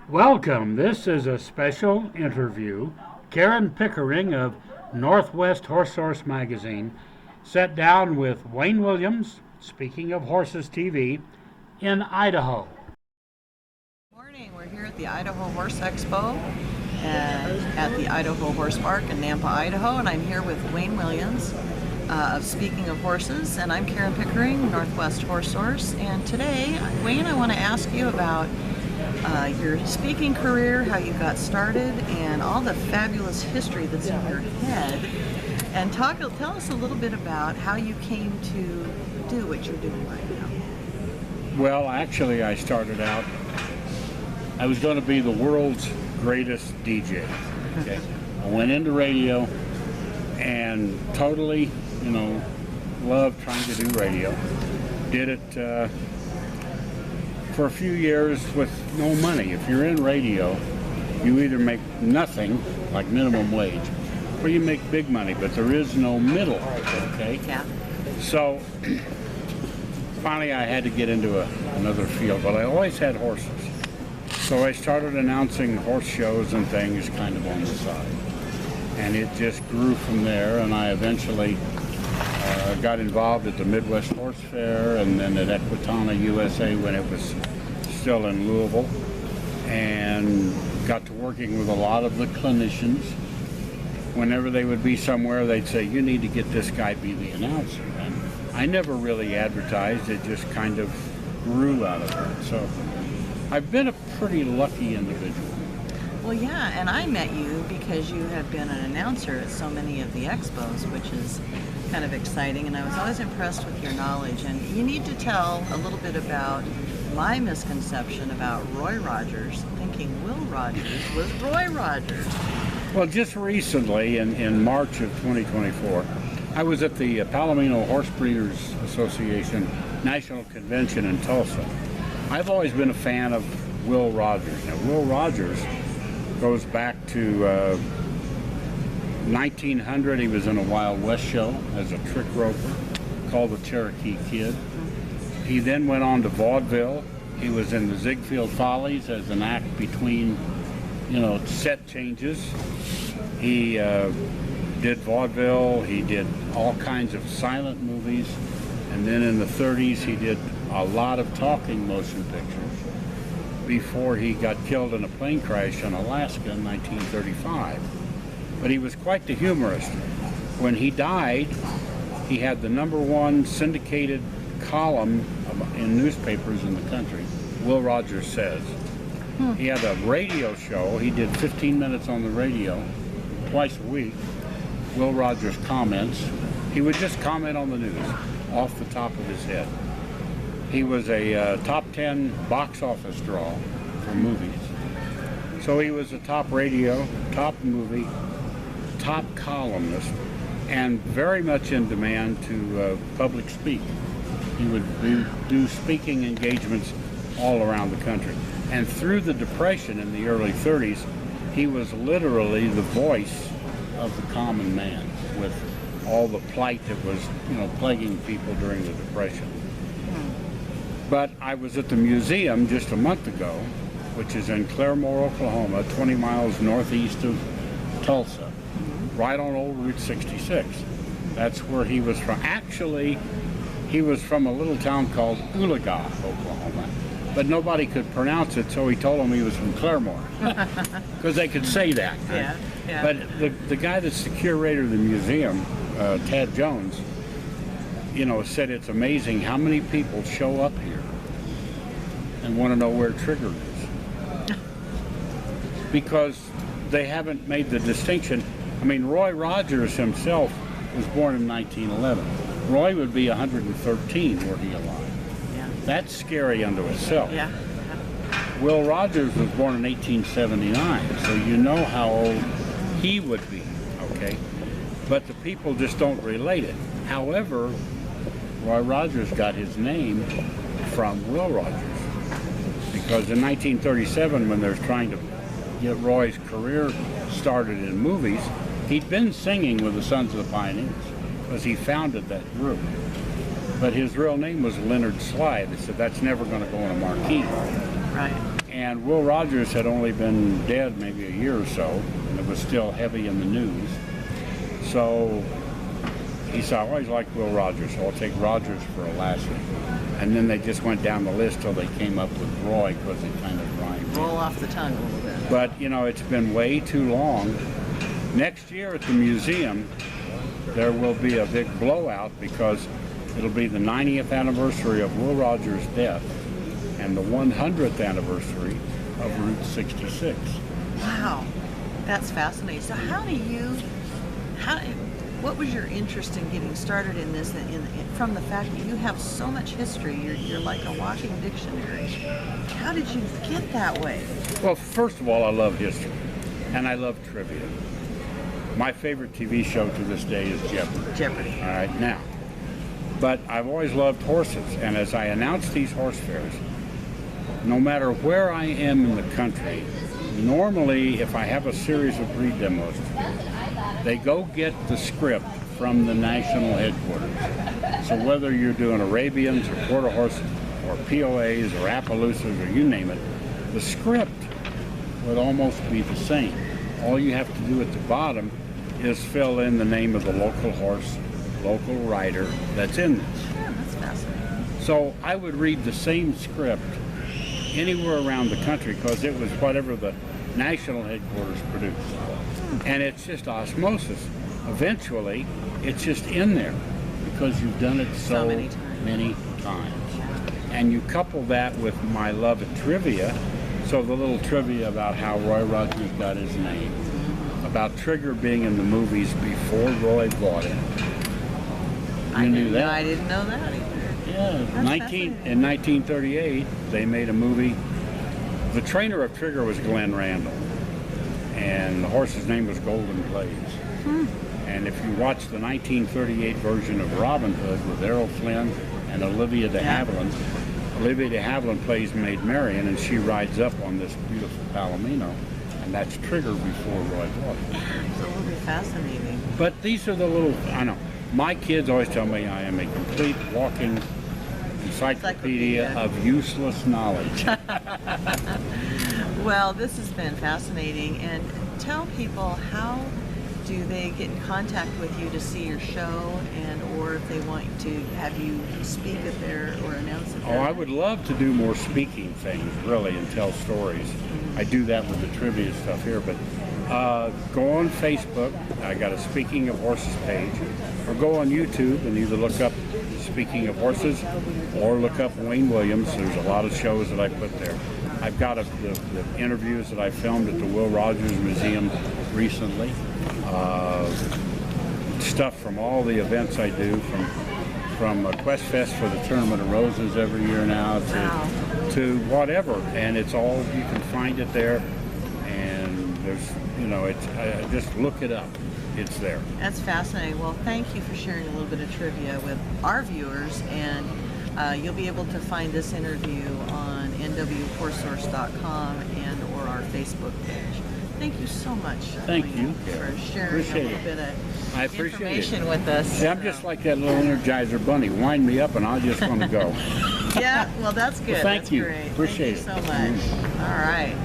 Welcome. This is a special interview. Karen Pickering of Northwest Horse Magazine sat down with Wayne Williams, speaking of Horses TV, in Idaho. Good morning. We're here at the Idaho Horse Expo at the Idaho Horse Park in Nampa, Idaho, and I'm here with Wayne Williams of Speaking of Horses, and I'm Karen Pickering, Northwest Horse Source. And today, Wayne, I want to ask you about your speaking career, how you got started, and all the fabulous history that's in your head. And tell us a little bit about how you came to do what you're doing right now. Well, actually, I started out, I was going to be the world's greatest DJ. Okay? I went into radio and totally, loved trying to do radio. Did it for a few years with no money. If you're in radio, you either make nothing, like minimum wage, or you make big money, but there is no middle, okay? Yeah. So finally I had to get into another field, but I always had horses. So I started announcing horse shows and things kind of on the side. And it just grew from there, and I eventually got involved at the Midwest Horse Fair and then at Equitana USA when it was still in Louisville, and got to working with a lot of the clinicians. Whenever they would be somewhere, they'd say, you need to get this guy be the announcer. And I never really advertised, it just kind of grew out of it. So I've been a pretty lucky individual. Well, yeah, and I met you because you have been an announcer at so many of the expos, which is kind of exciting, and I was always impressed with your knowledge. And you need to tell a little bit about my misconception about Roy Rogers, thinking Will Rogers was Roy Rogers. Well, just recently, in March of 2024, I was at the Palomino Horse Breeders Association National Convention in Tulsa. I've always been a fan of Will Rogers. Now, Will Rogers goes back to 1900. He was in a Wild West show as a trick roper called the Cherokee Kid. He then went on to vaudeville. He was in the Ziegfeld Follies as an act between, set changes. He did vaudeville. He did all kinds of silent movies. And then in the 30s, he did a lot of talking motion pictures before he got killed in a plane crash in Alaska in 1935. But he was quite the humorist. When he died, he had the #1 syndicated column in newspapers in the country, Will Rogers Says. He had a radio show. He did 15 minutes on the radio twice a week. Will Rogers Comments. He would just comment on the news off the top of his head. He was a top 10 box office draw for movies. So he was a top radio, top movie, top columnist, and very much in demand to public speak. He would do speaking engagements all around the country. And through the Depression in the early 30s, he was literally the voice of the common man with all the plight that was, plaguing people during the Depression. But I was at the museum just a month ago, which is in Claremore, Oklahoma, 20 miles northeast of Tulsa, right on old Route 66. That's where he was from. Actually, he was from a little town called Oologah, Oklahoma, but nobody could pronounce it, so he told them he was from Claremore, because they could say that. Yeah, yeah. But the guy that's the curator of the museum, Tad Jones, said it's amazing how many people show up here and want to know where Trigger is. Because they haven't made the distinction. I mean, Roy Rogers himself was born in 1911. Roy would be 113 were he alive. Yeah. That's scary unto itself. Yeah. Will Rogers was born in 1879, so you know how old he would be, okay? But the people just don't relate it. However, Roy Rogers got his name from Will Rogers, because in 1937, when they were trying to get Roy's career started in movies, he'd been singing with the Sons of the Pioneers, because he founded that group. But his real name was Leonard Sly. They said, that's never going to go on a marquee. Right. And Will Rogers had only been dead maybe a year or so, and it was still heavy in the news. So he said, I always liked Will Rogers, so I'll take Rogers for a Lassie. And then they just went down the list till they came up with Roy, because it kind of rhymed. Roll off the tongue a little bit. But, you know, it's been way too long. Next year at the museum, there will be a big blowout, because it'll be the 90th anniversary of Will Rogers' death and the 100th anniversary of Route 66. Wow, that's fascinating. So what was your interest in getting started in this, from the fact that you have so much history, you're like a walking dictionary. How did you get that way? Well, first of all, I love history, and I love trivia. My favorite TV show to this day is Jeopardy. Jeopardy. All right, now. But I've always loved horses, and as I announce these horse fairs, no matter where I am in the country, normally if I have a series of breed demos, they go get the script from the national headquarters. So whether you're doing Arabians or quarter horses or POAs or Appaloosas or you name it, the script would almost be the same. All you have to do at the bottom is fill in the name of the local horse, local rider that's in this. Yeah, that's fascinating. So I would read the same script anywhere around the country, because it was whatever the national headquarters produced. And it's just osmosis. Eventually, it's just in there because you've done it so many times. And you couple that with my love of trivia. So the little trivia about how Roy Rogers got his name, about Trigger being in the movies before Roy bought it. You knew that? I didn't know that either. Yeah, in 1938, they made a movie. The trainer of Trigger was Glenn Randall, and the horse's name was Golden Blaze. And if you watch the 1938 version of Robin Hood with Errol Flynn and Olivia de Havilland, Olivia de Havilland plays Maid Marian, and she rides up on this beautiful Palomino, and that's Trigger before Roy bought it. Absolutely fascinating. But these are the little, I know, my kids always tell me I am a complete walking encyclopedia of useless knowledge. Well, this has been fascinating. And tell people, how do they get in contact with you to see your show, and or if they want to have you speak at their or announce it? I would love to do more speaking things, really, and tell stories. I do that with the trivia stuff here, but go on Facebook. I got a Speaking of Horses page, or go on YouTube and either look up Speaking of Horses or look up Wayne Williams. There's a lot of shows that I put there. I've got the interviews that I filmed at the Will Rogers Museum recently. Stuff from all the events I do, from Quest Fest for the Tournament of Roses every year now to whatever, and it's all, you can find it there, and there's, you know, it's just look it up. It's there. That's fascinating. Well, thank you for sharing a little bit of trivia with our viewers, and you'll be able to find this interview on nwhorsesource.com and or our Facebook page. Thank you so much. Thank you for sharing a little bit of information with us. See, I'm just like that little Energizer bunny. Wind me up and I just want to go. Yeah, well, that's good. Well, thank you. Great. Appreciate Thank you so much. All right.